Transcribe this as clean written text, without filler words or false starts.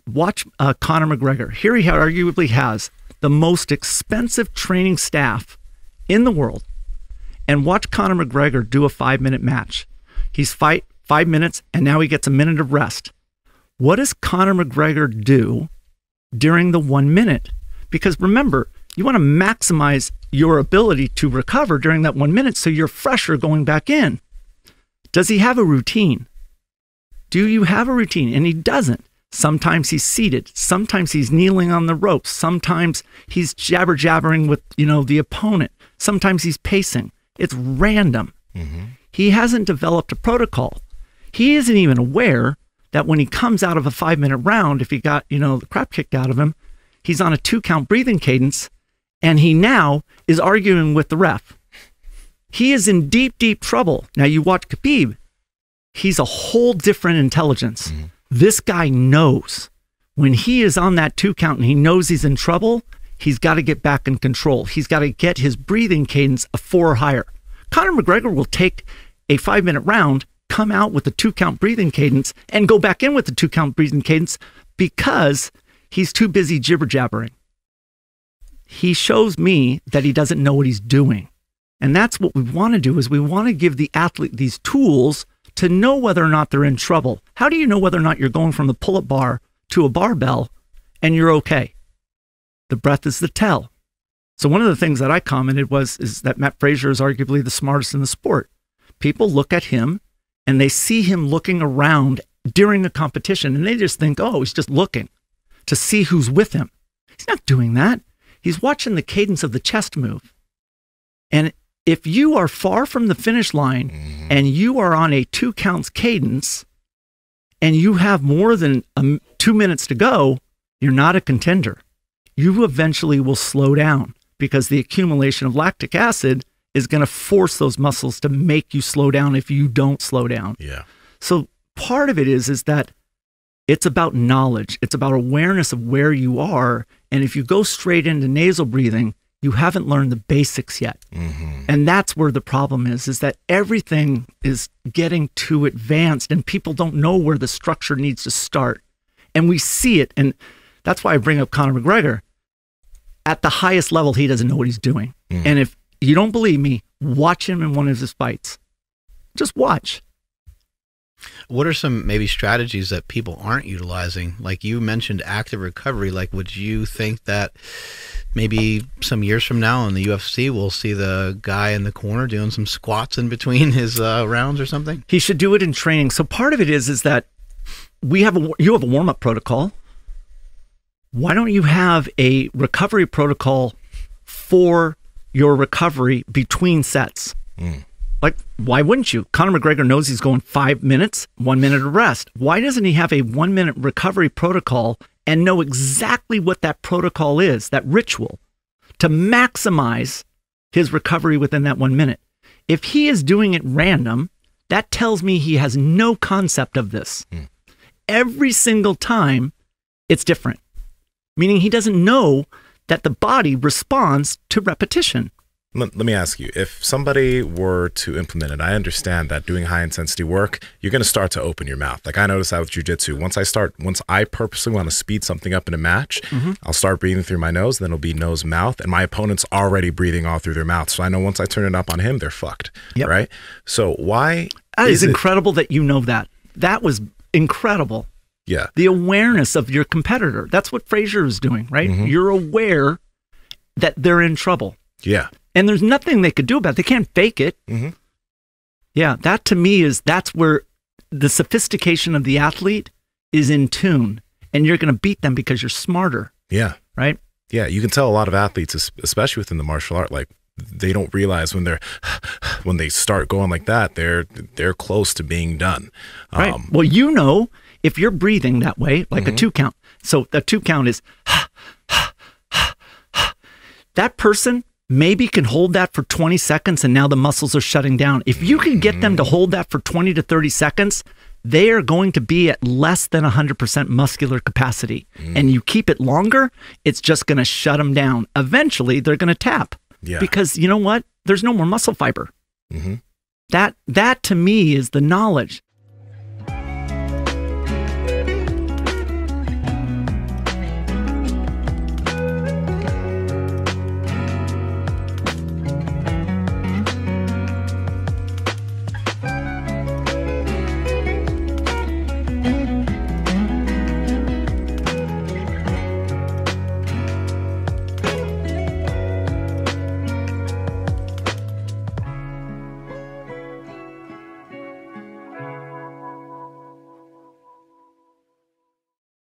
watch Conor McGregor. Here he arguably has the most expensive training staff in the world. And watch Conor McGregor do a 5-minute match. He's fight 5 minutes, and now he gets a minute of rest. What does Conor McGregor do during the 1 minute? Because remember, you want to maximize your ability to recover during that 1 minute so you're fresher going back in. Does he have a routine? Do you have a routine? And he doesn't. Sometimes he's seated. Sometimes he's kneeling on the ropes. Sometimes he's jabber-jabbering with, the opponent. Sometimes he's pacing. It's random. He hasn't developed a protocol. He isn't even aware that when he comes out of a 5-minute round, if he got, the crap kicked out of him, he's on a 2-count breathing cadence, and he now is arguing with the ref. He is in deep, deep trouble. Now you watch Khabib. He's a whole different intelligence. This guy knows when he is on that 2-count and he knows he's in trouble, he's got to get back in control. He's got to get his breathing cadence a 4 or higher. Conor McGregor will take a 5-minute round, come out with a 2-count breathing cadence, and go back in with the 2-count breathing cadence because he's too busy jibber-jabbering. He shows me that he doesn't know what he's doing. And that's what we want to do, is we want to give the athlete these tools to know whether or not they're in trouble. How do you know whether or not you're going from the pull-up bar to a barbell and you're okay? The breath is the tell. So one of the things that I commented is that Matt Frazier is arguably the smartest in the sport. People look at him and they see him looking around during a competition and they just think, oh, he's just looking to see who's with him. He's not doing that. He's watching the cadence of the chest move. And if you are far from the finish line and you are on a 2 counts cadence and you have more than 2 minutes to go, you're not a contender. You eventually will slow down because the accumulation of lactic acid is going to force those muscles to make you slow down if you don't slow down. Yeah. So part of it is that it's about knowledge. It's about awareness of where you are. And if you go straight into nasal breathing, you haven't learned the basics yet. And that's where the problem is that everything is getting too advanced and people don't know where the structure needs to start. And we see it. And that's why I bring up Conor McGregor. At the highest level, he doesn't know what he's doing. And if you don't believe me, watch him in one of his fights. Just watch. What are some maybe strategies that people aren't utilizing? Like you mentioned active recovery. Like, would you think that maybe some years from now in the UFC, we'll see the guy in the corner doing some squats in between his rounds or something? He should do it in training. So part of it is that you have a warm-up protocol. Why don't you have a recovery protocol for your recovery between sets? Like, why wouldn't you? Conor McGregor knows he's going 5 minutes, 1 minute of rest. Why doesn't he have a 1 minute recovery protocol and know exactly what that protocol is, that ritual, to maximize his recovery within that 1 minute? If he is doing it random, that tells me he has no concept of this. Every single time, it's different. Meaning he doesn't know that the body responds to repetition. Let me ask you, if somebody were to implement it, I understand that doing high intensity work, you're going to start to open your mouth. Like I noticed that with jiu-jitsu. Once I purposely want to speed something up in a match, I'll start breathing through my nose, then it'll be nose, mouth, and my opponent's already breathing all through their mouth. So I know once I turn it up on him, they're fucked, right? So why is it incredible that you know that? That was incredible. Yeah. The awareness of your competitor. That's what Frazier is doing, right? You're aware that they're in trouble. Yeah. And there's nothing they could do about it. They can't fake it. Yeah, that to me that's where the sophistication of the athlete is in tune. And you're going to beat them because you're smarter. Yeah. Right? Yeah, you can tell a lot of athletes, especially within the martial art, like they don't realize when they start going like that, they're close to being done. Right. Well, you know, if you're breathing that way, like a 2 count. So the 2 count is that person maybe can hold that for 20 seconds and now the muscles are shutting down. If you can get them to hold that for 20 to 30 seconds, they are going to be at less than 100% muscular capacity. And you keep it longer, it's just going to shut them down. Eventually, they're going to tap. Yeah. Because you know what? There's no more muscle fiber. That to me is the knowledge.